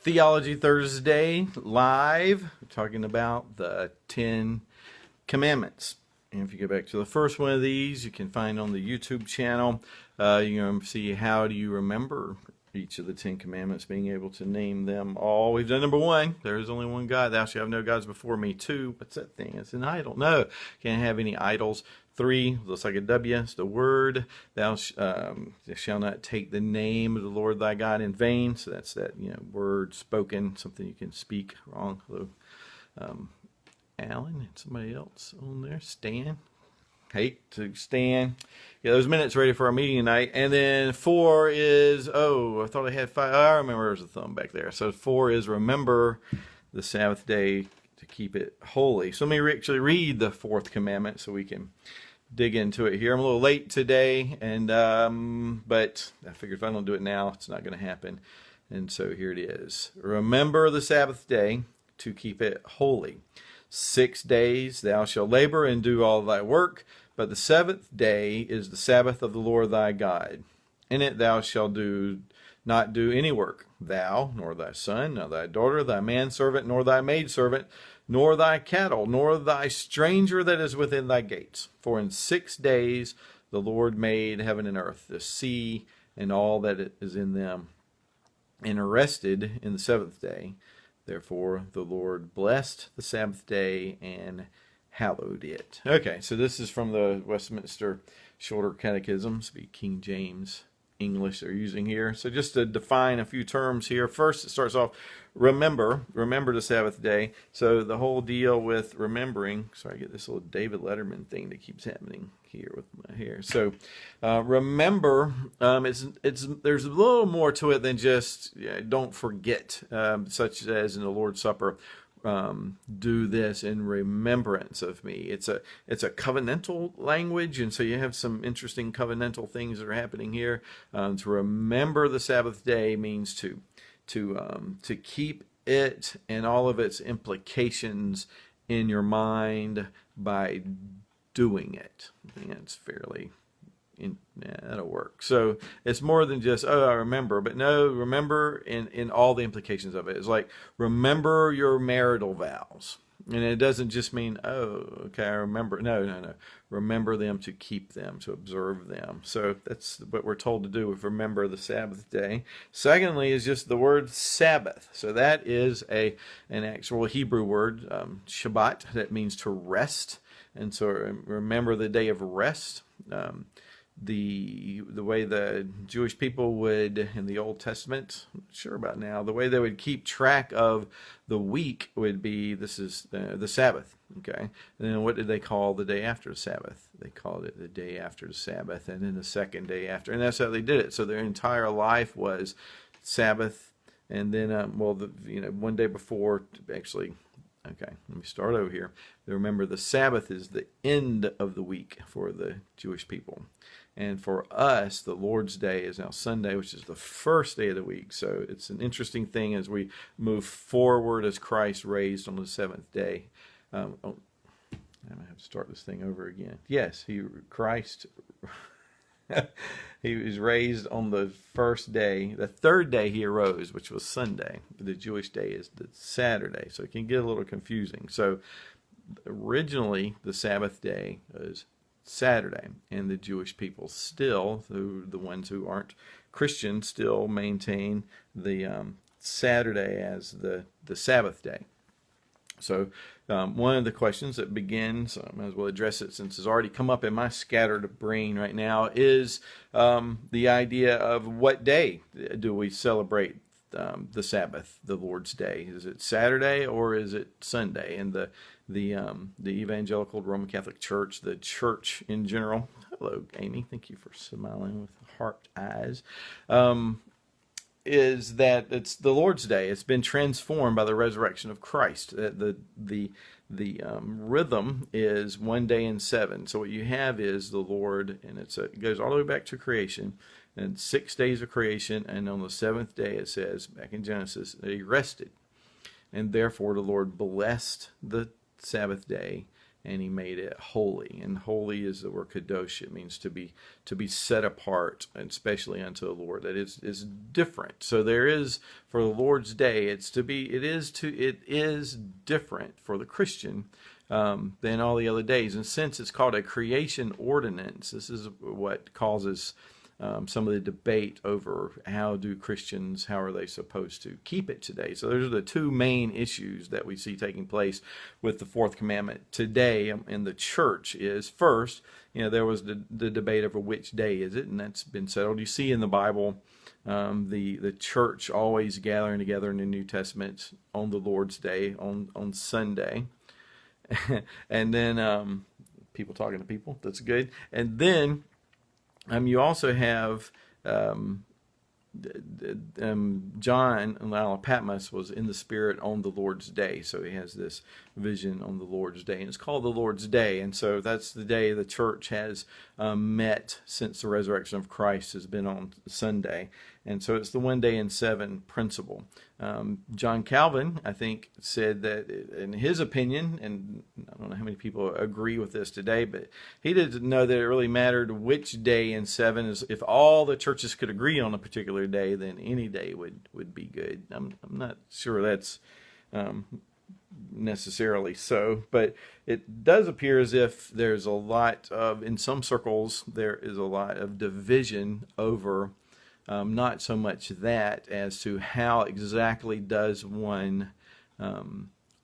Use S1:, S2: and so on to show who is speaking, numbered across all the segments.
S1: Theology Thursday live. We're talking about the 10 Commandments. And if you go back to the first one of these, you can find on the YouTube channel, you're going to see how do you remember each of the 10 Commandments, being able to name them all. We've done number 1. There is only one God. Thou shalt have no gods before me. 2, what's that thing? It's an idol. No, can't have any idols. 3, looks like a W, it's the word. Thou shalt not take the name of the Lord thy God in vain. So that's that, word spoken, something you can speak wrong. Hello, Alan and somebody else on there. Stan. Hate to Stan. Get those minutes ready for our meeting tonight. And then 4 is, I thought I had 5. I remember there's a thumb back there. So 4 is remember the Sabbath day to keep it holy. So let me actually read the 4th commandment so we can dig into it here. I'm a little late today, and but I figured if I don't do it now, it's not going to happen. And so here it is. Remember the Sabbath day to keep it holy. 6 days thou shalt labor and do all thy work, but the 7th day is the Sabbath of the Lord thy God. In it thou shalt not do any work, thou, nor thy son, nor thy daughter, thy manservant, nor thy maidservant, nor thy cattle, nor thy stranger that is within thy gates. For in 6 days the Lord made heaven and earth, the sea, and all that is in them, and rested in the 7th day. Therefore the Lord blessed the Sabbath day and hallowed it. Okay, so this is from the Westminster Shorter Catechism, be King James English they're using here. So just to define a few terms here. First, it starts off, remember the Sabbath day. So the whole deal with remembering, sorry, I get this little David Letterman thing that keeps happening here with my hair. So remember, there's a little more to it than just don't forget, such as in the Lord's Supper. Do this in remembrance of me. It's a covenantal language, and so you have some interesting covenantal things that are happening here. To remember the Sabbath day means to keep it and all of its implications in your mind by doing it. I think that's fairly. That'll work. So it's more than just, I remember, but no, remember in all the implications of it. It's like, remember your marital vows. And it doesn't just mean, okay, I remember. No. Remember them to keep them, to observe them. So that's what we're told to do with remember the Sabbath day. Secondly is just the word Sabbath. So that is an actual Hebrew word, Shabbat, that means to rest. And so remember the day of rest. The way the Jewish people would in the Old Testament, I'm not sure about now, the way they would keep track of the week would be, this is the Sabbath, okay? And then what did they call the day after the Sabbath? They called it the day after the Sabbath, and then the second day after, and that's how they did it. So their entire life was Sabbath, and then, one day before, actually. Okay, let me start over here. Remember, the Sabbath is the end of the week for the Jewish people. And for us, the Lord's Day is now Sunday, which is the first day of the week. So it's an interesting thing as we move forward as Christ raised on the 7th day. I'm going to have to start this thing over again. Yes, Christ... He was raised on the first day. The third day he arose, which was Sunday. The Jewish day is the Saturday, so it can get a little confusing. So originally, the Sabbath day was Saturday, and the Jewish people still, the ones who aren't Christians, still maintain the Saturday as the Sabbath day. So one of the questions that begins, I might as well address it since it's already come up in my scattered brain right now, is the idea of what day do we celebrate the Sabbath, the Lord's Day? Is it Saturday or is it Sunday? And the Evangelical Roman Catholic Church, the church in general, hello Amy, thank you for smiling with heart eyes, is that it's the Lord's Day. It's been transformed by the resurrection of Christ. The rhythm is 1 day in 7. So what you have is the Lord, and it goes all the way back to creation, and 6 days of creation, and on the 7th day it says, back in Genesis, that he rested. And therefore the Lord blessed the Sabbath day and he made it holy. And holy is the word kadosh. It means to be set apart, and especially unto the Lord. That is different. So there is, for the Lord's day, it is different for the Christian than all the other days. And since it's called a creation ordinance, this is what causes some of the debate over how are they supposed to keep it today. So those are the two main issues that we see taking place with the Fourth Commandment today in the church. Is first, there was the debate over which day is it, and that's been settled. You see in the Bible the church always gathering together in the New Testament on the Lord's Day, on Sunday. And then people talking to people, that's good. And then you also have John on the Isle of Patmos was in the Spirit on the Lord's Day. So he has this vision on the Lord's Day, and it's called the Lord's Day. And so that's the day the church has met since the resurrection of Christ has been on Sunday. And so it's the 1 day in 7 principle. John Calvin, I think, said that in his opinion, and I don't know how many people agree with this today, but he didn't know that it really mattered which day in 7 is. If all the churches could agree on a particular day, then any day would be good. I'm not sure that's necessarily so, but it does appear as if there's a lot of, in some circles, there is a lot of division over not so much that as to how exactly does one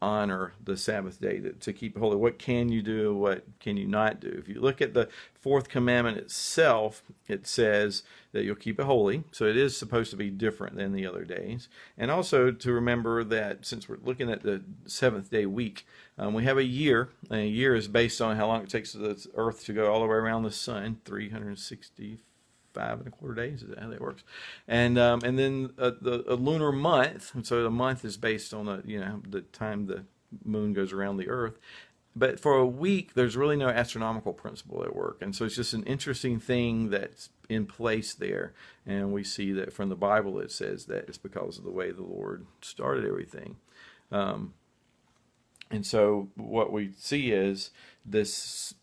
S1: honor the Sabbath day to keep it holy. What can you do? What can you not do? If you look at the Fourth Commandment itself, it says that you'll keep it holy. So it is supposed to be different than the other days. And also to remember that since we're looking at the seventh day week, we have a year. And a year is based on how long it takes the earth to go all the way around the sun, 365.25 days. Is that how that works? And then a lunar month. And so the month is based on the time the moon goes around the earth. But for a week, there's really no astronomical principle at work. And so it's just an interesting thing that's in place there. And we see that from the Bible, it says that it's because of the way the Lord started everything. And so what we see is this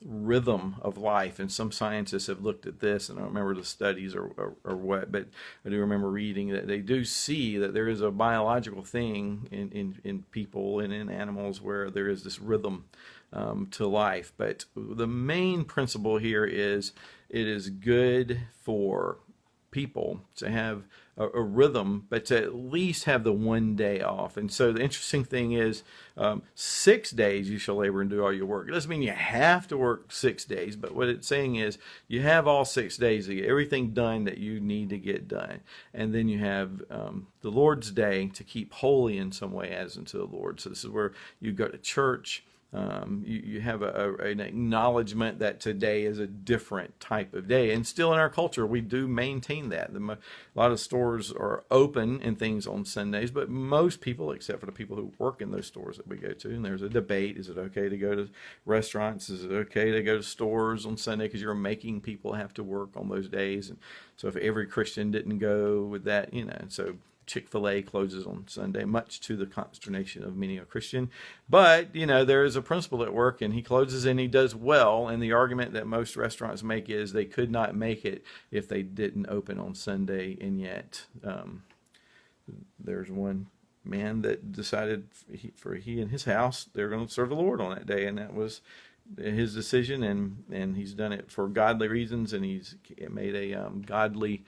S1: rhythm of life, and some scientists have looked at this, and I don't remember the studies or what, but I do remember reading that they do see that there is a biological thing in people and in animals where there is this rhythm to life. But the main principle here is it is good for people to have a rhythm, but to at least have the 1 day off. And so the interesting thing is 6 days you shall labor and do all your work. It doesn't mean you have to work 6 days, but what it's saying is you have all 6 days to get everything done that you need to get done. And then you have the Lord's Day to keep holy in some way as unto the Lord. So this is where you go to church. You have an acknowledgement that today is a different type of day. And still in our culture, we do maintain that. A lot of stores are open and things on Sundays, but most people, except for the people who work in those stores that we go to, and there's a debate, is it okay to go to restaurants? Is it okay to go to stores on Sunday? Because you're making people have to work on those days. And so if every Christian didn't go with that, so Chick-fil-A closes on Sunday, much to the consternation of many a Christian. But, there is a principle at work, and he closes and he does well. And the argument that most restaurants make is they could not make it if they didn't open on Sunday. And yet there's one man that decided for he and his house, they're going to serve the Lord on that day. And that was his decision, and he's done it for godly reasons, and he's made a godly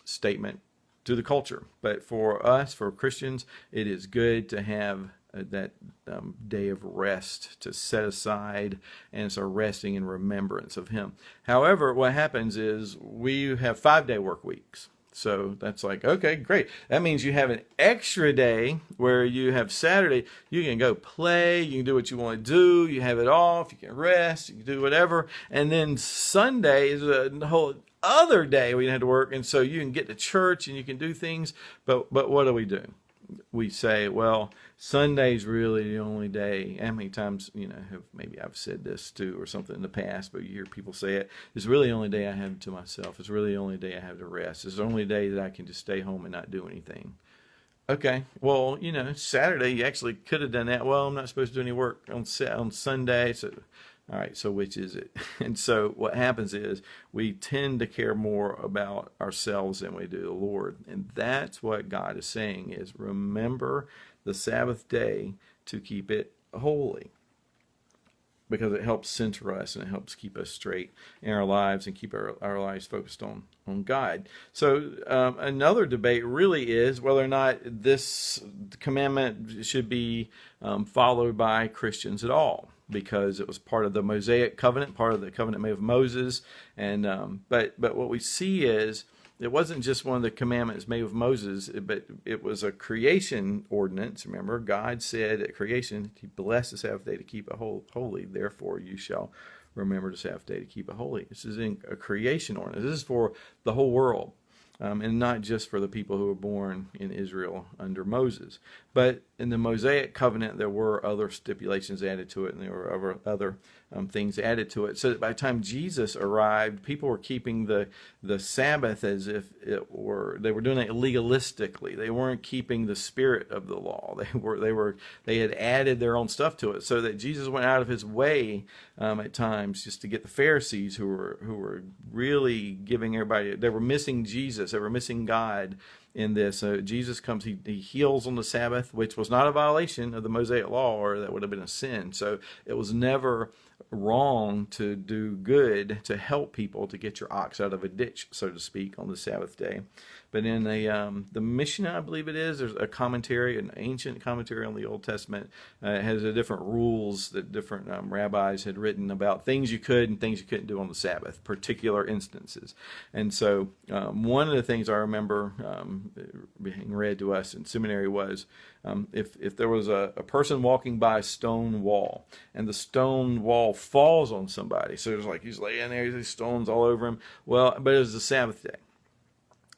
S1: statement to the culture. But for us, for Christians, it is good to have that day of rest to set aside, and it's a resting in remembrance of him. However, what happens is we have 5-day work weeks. So that's like, okay, great. That means you have an extra day where you have Saturday. You can go play. You can do what you want to do. You have it off. You can rest. You can do whatever. And then Sunday is a whole other day we have to work. And so you can get to church and you can do things. But what do? We say, well, Sunday's really the only day. How many times, maybe I've said this too or something in the past, but you hear people say it. It's really the only day I have to myself. It's really the only day I have to rest. It's the only day that I can just stay home and not do anything. Okay, well, Saturday you actually could have done that. Well, I'm not supposed to do any work on Sunday, so all right. So which is it? And so what happens is we tend to care more about ourselves than we do the Lord, and that's what God is saying: is remember the Sabbath day to keep it holy, because it helps center us and it helps keep us straight in our lives and keep our lives focused on God. So another debate really is whether or not this commandment should be followed by Christians at all, because it was part of the Mosaic covenant, part of the covenant made of Moses. And but what we see is it wasn't just one of the commandments made with Moses, but it was a creation ordinance. Remember, God said at creation, He blessed the Sabbath day to keep it holy. Therefore, you shall remember the Sabbath day to keep it holy. This is in a creation ordinance. This is for the whole world, and not just for the people who were born in Israel under Moses. But in the Mosaic covenant, there were other stipulations added to it, and there were other things added to it. So that by the time Jesus arrived, people were keeping the Sabbath as if they were doing it legalistically. They weren't keeping the spirit of the law. They had added their own stuff to it, so that Jesus went out of His way at times just to get the Pharisees who were really giving everybody. They were missing Jesus. They were missing God in this. Jesus comes, he heals on the Sabbath, which was not a violation of the Mosaic law, or that would have been a sin. So it was never wrong to do good, to help people, to get your ox out of a ditch, so to speak, on the Sabbath day. But in the Mishnah, I believe it is, there's a commentary, an ancient commentary on the Old Testament. It has different rules that different rabbis had written about things you could and things you couldn't do on the Sabbath, particular instances. And so one of the things I remember being read to us in seminary was if there was a person walking by a stone wall, and the stone wall falls on somebody, so there's like he's laying there, these stones all over him. Well, but it was the Sabbath day,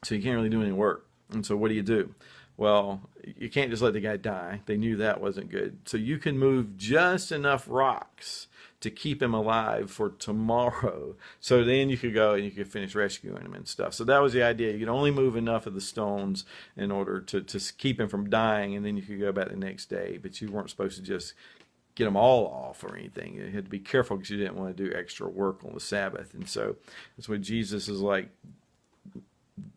S1: so you can't really do any work. And so what do? Well, you can't just let the guy die. They knew that wasn't good. So you can move just enough rocks to keep him alive for tomorrow. So then you could go and you could finish rescuing him and stuff. So that was the idea. You could only move enough of the stones in order to keep him from dying, and then you could go back the next day. But you weren't supposed to just get them all off or anything. You had to be careful because you didn't want to do extra work on the Sabbath. And so that's what Jesus is like.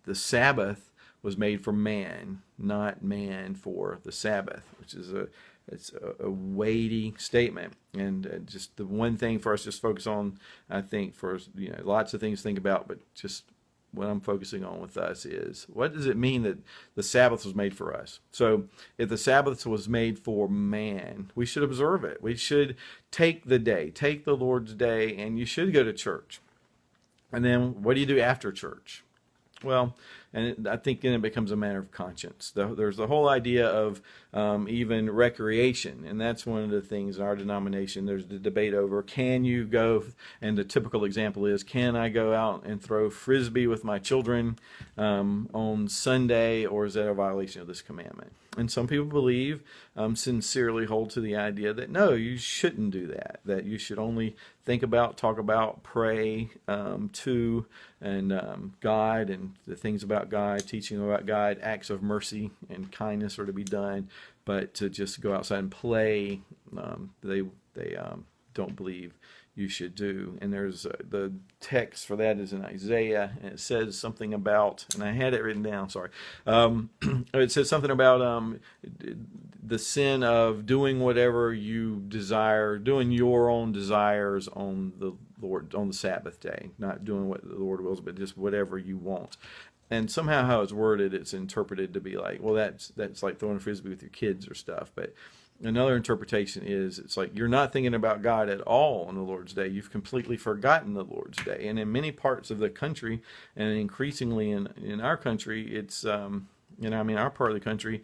S1: The Sabbath was made for man, not man for the Sabbath, which is a weighty statement. And just the one thing for us to just focus on, I think, for lots of things to think about, but just what I'm focusing on with us is, what does it mean that the Sabbath was made for us? So if the Sabbath was made for man, we should observe it. We should take the Lord's day, and you should go to church. And then what do you do after church? Well, and I think then it becomes a matter of conscience. There's the whole idea of even recreation, and that's one of the things in our denomination. There's the debate over, can you go, and the typical example is, can I go out and throw Frisbee with my children on Sunday, or is that a violation of this commandment? And some people believe, sincerely hold to the idea that no, you shouldn't do that, that you should only think about, talk about, pray to and God, and the things about God, teaching about God, acts of mercy and kindness are to be done, but to just go outside and play, they don't believe you should do. And there's the text for that is in Isaiah, and it says something about, and I had it written down, sorry. It says something about the sin of doing whatever you desire, doing your own desires on the Lord, on the Sabbath day, not doing what the Lord wills, but just whatever you want. And somehow how it's worded, it's interpreted to be like, well, that's like throwing a Frisbee with your kids or stuff. But another interpretation is, it's like you're not thinking about God at all on the Lord's day. You've completely forgotten the Lord's day. And in many parts of the country, and increasingly in our country, it's, our part of the country,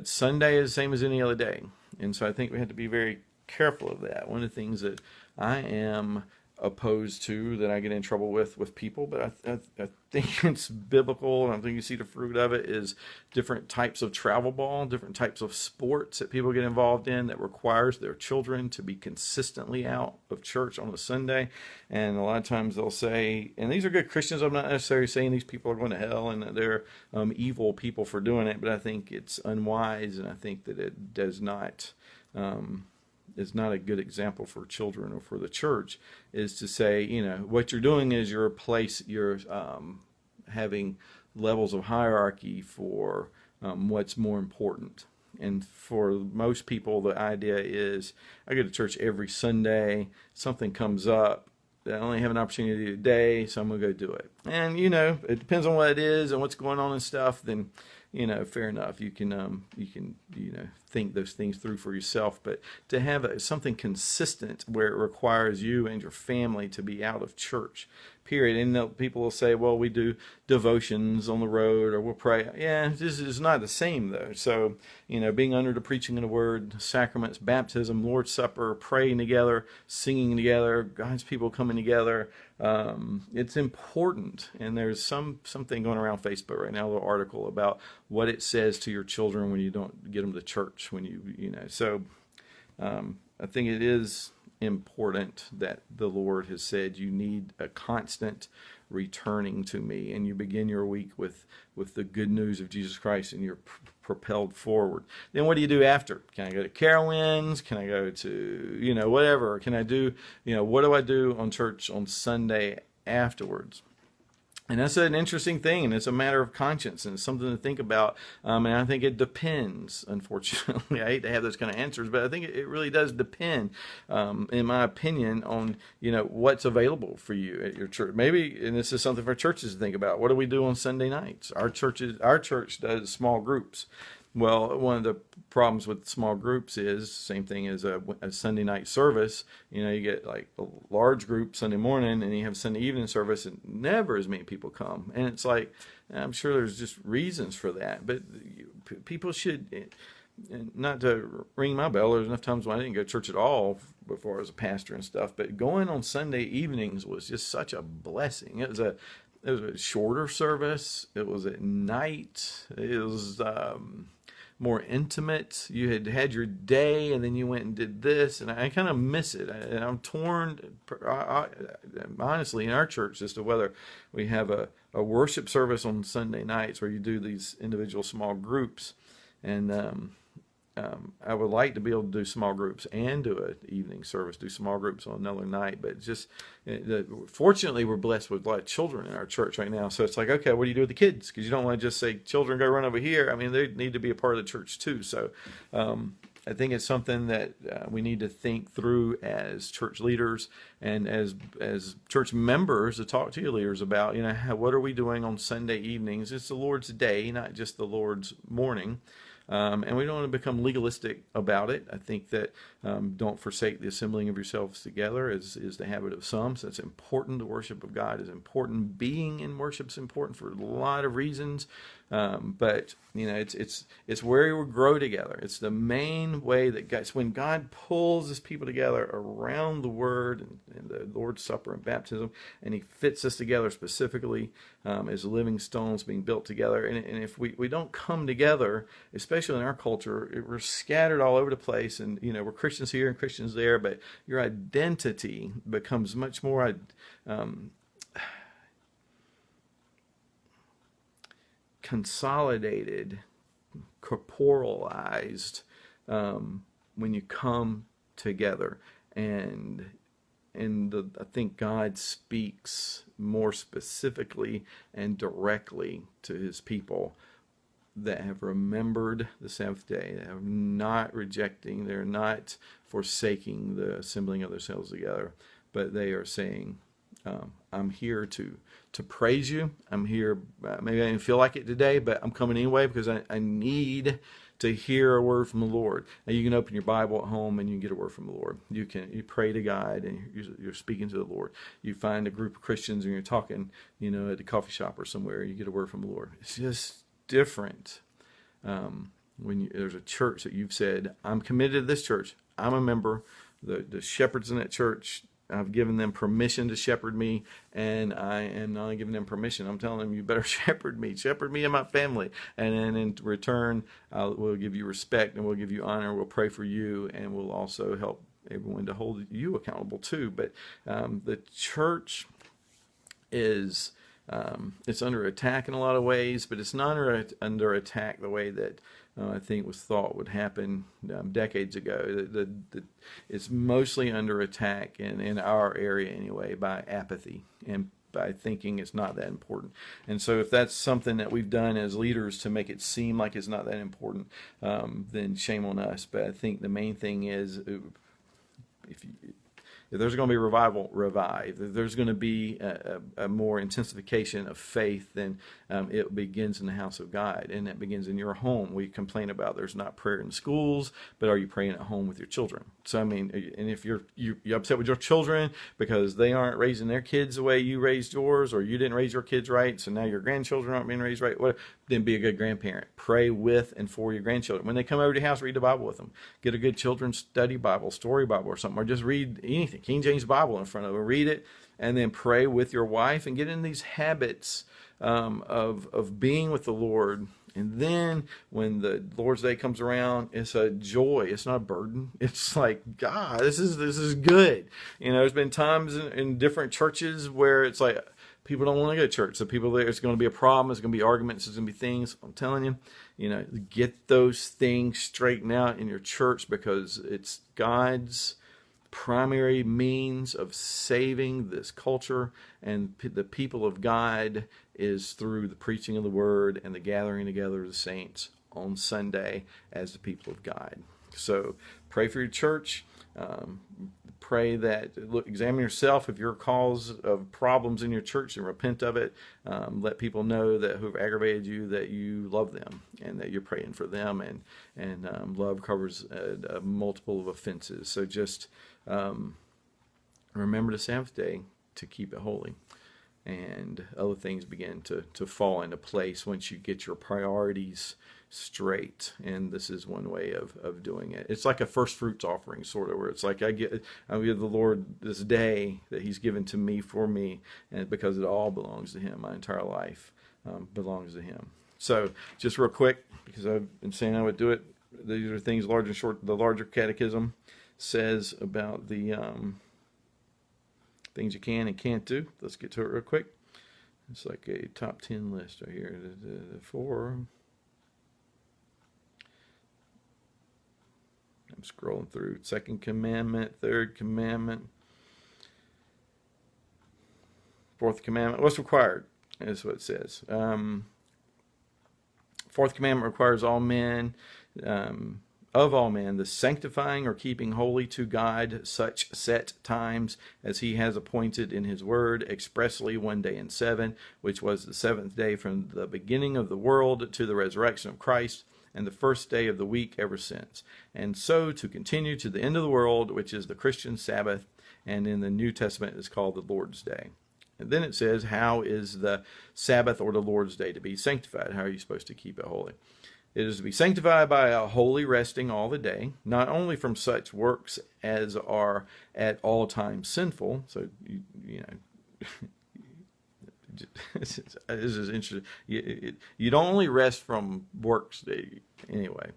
S1: Sunday is the same as any other day. And so I think we have to be very careful of that. One of the things that I am opposed to, that I get in trouble with people, but I think it's biblical, and I think you see the fruit of it is different types of travel ball, different types of sports that people get involved in that requires their children to be consistently out of church on a Sunday. And a lot of times they'll say, and these are good Christians, I'm not necessarily saying these people are going to hell and that they're evil people for doing it, but I think it's unwise, and I think that it does not is not a good example for children or for the church, is to say, what you're doing is you're having levels of hierarchy for what's more important. And for most people, the idea is, I go to church every Sunday, something comes up, I only have an opportunity today, so I'm going to go do it. And, it depends on what it is and what's going on and stuff, then, fair enough. You can think those things through for yourself. But to have something consistent where it requires you and your family to be out of church, period. And people will say, well, we do devotions on the road, or we'll pray. Yeah, this is not the same, though. So, being under the preaching of the word, sacraments, baptism, Lord's Supper, praying together, singing together, God's people coming together, it's important. And there's something going around Facebook right now, a little article about what it says to your children when you don't get them to church, So I think it is important that the Lord has said you need a constant returning to me, and you begin your week with the good news of Jesus Christ, and you're propelled forward. Then what do you do after? Can I go to Carowinds? Can I go to whatever? Can I do what do I do on church on Sunday afterwards? And that's an interesting thing, and it's a matter of conscience, and it's something to think about. And I think it depends, unfortunately. I hate to have those kind of answers, but I think it really does depend, in my opinion, on what's available for you at your church. Maybe, and this is something for churches to think about. What do we do on Sunday nights? Our church does small groups. Well, one of the problems with small groups is same thing as a Sunday night service. You get like a large group Sunday morning, and you have Sunday evening service, and never as many people come. And it's like, I'm sure there's just reasons for that, but people should, not to ring my bell, there's enough times when I didn't go to church at all before I was a pastor and stuff, but going on Sunday evenings was just such a blessing. It was a shorter service. It was at night. It was more intimate. You had your day, and then you went and did this, and I kind of miss it. And I'm torn, honestly, in our church as to whether we have a worship service on Sunday nights where you do these individual small groups, and I would like to be able to do small groups and do an evening service, do small groups on another night. But just, fortunately, we're blessed with a lot of children in our church right now. So it's like, okay, what do you do with the kids? Because you don't want to just say, children, go run over here. I mean, they need to be a part of the church too. So I think it's something that we need to think through as church leaders and as church members, to talk to your leaders about, what are we doing on Sunday evenings? It's the Lord's day, not just the Lord's morning. And we don't want to become legalistic about it. I think that don't forsake the assembling of yourselves together is the habit of some. So it's important. The worship of God is important. Being in worship is important for a lot of reasons. But it's where we grow together. It's the main way that it's when God pulls His people together around the Word and the Lord's Supper and baptism, and He fits us together specifically as living stones being built together. And if we don't come together, especially in our culture, we're scattered all over the place, and we're Christians here and Christians there, but your identity becomes much more consolidated, corporalized when you come together. And I think God speaks more specifically and directly to His people that have remembered the Sabbath day, that are not rejecting, they're not forsaking the assembling of themselves together, but they are saying, I'm here to praise you. I'm here, maybe I didn't feel like it today, but I'm coming anyway because I need to hear a word from the Lord. Now you can open your Bible at home and you can get a word from the Lord. You pray to God and you're speaking to the Lord. You find a group of Christians and you're talking, at the coffee shop or somewhere, you get a word from the Lord. It's just different when there's a church that you've said, I'm committed to this church. I'm a member. The shepherds in that church I've given them permission to shepherd me, and I am not giving them permission. I'm telling them, you better shepherd me and my family. And then in return, we'll give you respect, and we'll give you honor. We'll pray for you, and we'll also help everyone to hold you accountable too. But the church is it's under attack in a lot of ways, but it's not under attack the way that I think was thought would happen decades ago. It's mostly under attack in our area anyway by apathy and by thinking it's not that important. And so if that's something that we've done as leaders to make it seem like it's not that important, then shame on us. But I think the main thing is, if there's going to be revival, revive. If there's going to be a more intensification of faith, then it begins in the house of God, and it begins in your home. We complain about there's not prayer in schools, but are you praying at home with your children? So I mean, and if you're upset with your children because they aren't raising their kids the way you raised yours, or you didn't raise your kids right, so now your grandchildren aren't being raised right, then be a good grandparent. Pray with and for your grandchildren. When they come over to your house, read the Bible with them. Get a good children's study Bible, story Bible or something, or just read anything, King James Bible in front of them. Read it, and then pray with your wife and get in these habits of being with the Lord. And then when the Lord's Day comes around, it's a joy. It's not a burden. It's like, God, this is good. There's been times in different churches where it's like, people don't want to go to church. So people there, it's going to be a problem. There's going to be arguments. There's going to be things. I'm telling you, get those things straightened out in your church, because it's God's primary means of saving this culture, and the people of God is through the preaching of the word and the gathering together of the saints on Sunday as the people of God. So pray for your church. Pray that, examine yourself if you're a cause of problems in your church, and repent of it. Let people know that who've aggravated you, that you love them and that you're praying for them. And love covers a multiple of offenses. So just remember the Sabbath day to keep it holy. And other things begin to fall into place once you get your priorities straight. And this is one way of doing it. It's like a first fruits offering, sort of, where it's like I give the Lord this day that He's given to me for me, and because it all belongs to Him. My entire life belongs to Him. So just real quick, because I've been saying I would do it, these are things large and short. The larger catechism says about the things you can and can't do. Let's get to it real quick. It's like a top 10 list right here. I'm scrolling through. Second Commandment, Third Commandment, Fourth Commandment. What's required? That's what it says. Fourth Commandment requires all men, of all men, the sanctifying or keeping holy to God such set times as He has appointed in His word, expressly one day in 7, which was the seventh day from the beginning of the world to the resurrection of Christ, and the first day of the week ever since. And so to continue to the end of the world, which is the Christian Sabbath, and in the New Testament is called the Lord's Day. And then it says, how is the Sabbath or the Lord's Day to be sanctified? How are you supposed to keep it holy? It is to be sanctified by a holy resting all the day, not only from such works as are at all times sinful. So, this is interesting. You don't only rest from works anyway.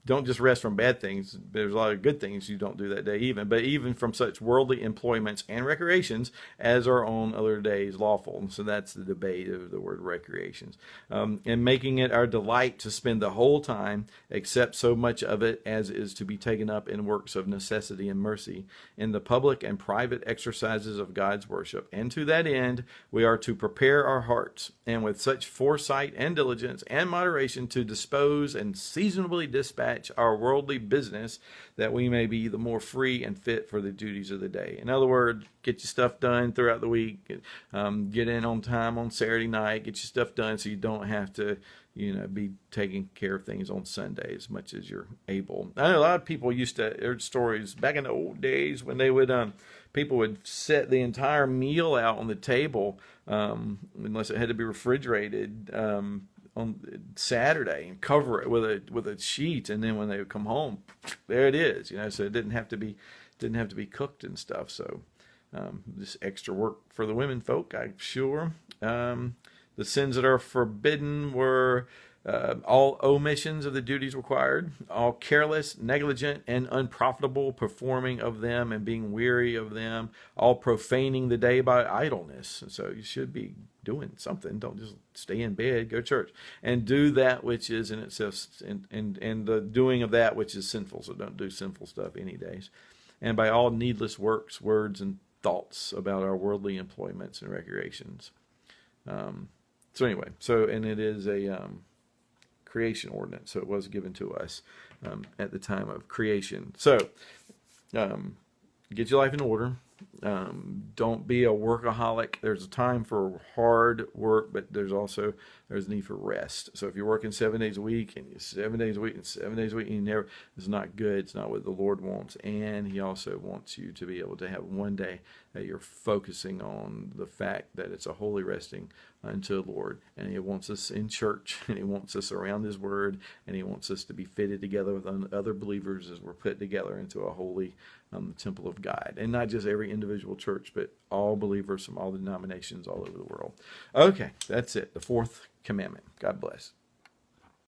S1: Don't just rest from bad things. There's a lot of good things you don't do that day but even from such worldly employments and recreations as are on other days lawful. And so that's the debate of the word recreations. And making it our delight to spend the whole time, except so much of it as is to be taken up in works of necessity and mercy, in the public and private exercises of God's worship. And to that end, we are to prepare our hearts, and with such foresight and diligence and moderation to dispose and seasonably dispatch our worldly business, that we may be the more free and fit for the duties of the day. In other words, get your stuff done throughout the week. Get in on time on Saturday night. Get your stuff done so you don't have to, be taking care of things on Sunday as much as you're able. I know a lot of people used to hear stories back in the old days when they would, people would set the entire meal out on the table, unless it had to be refrigerated, on Saturday, and cover it with a sheet, and then when they would come home, there it is. So it didn't have to be didn't have to be cooked and stuff. So just extra work for the women folk, I'm sure. The sins that are forbidden were all omissions of the duties required, all careless, negligent, and unprofitable performing of them and being weary of them, all profaning the day by idleness. And so you should be doing something. Don't just stay in bed, go to church, and do that which is in itself, and the doing of that which is sinful. So don't do sinful stuff any days. And by all needless works, words, and thoughts about our worldly employments and recreations. So anyway, and it is a creation ordinance, so it was given to us at the time of creation. So get your life in order. Don't be a workaholic. There's a time for hard work, but there's a need for rest. So if you're working 7 days a week and 7 days a week and 7 days a week, and it's not good. It's not what the Lord wants. And He also wants you to be able to have one day that you're focusing on the fact that it's a holy resting unto the Lord. And He wants us in church, and He wants us around His Word, and He wants us to be fitted together with other believers as we're put together into a holy temple of God. And not just every individual church, but all believers from all denominations all over the world. Okay, that's it. The fourth commandment. God bless.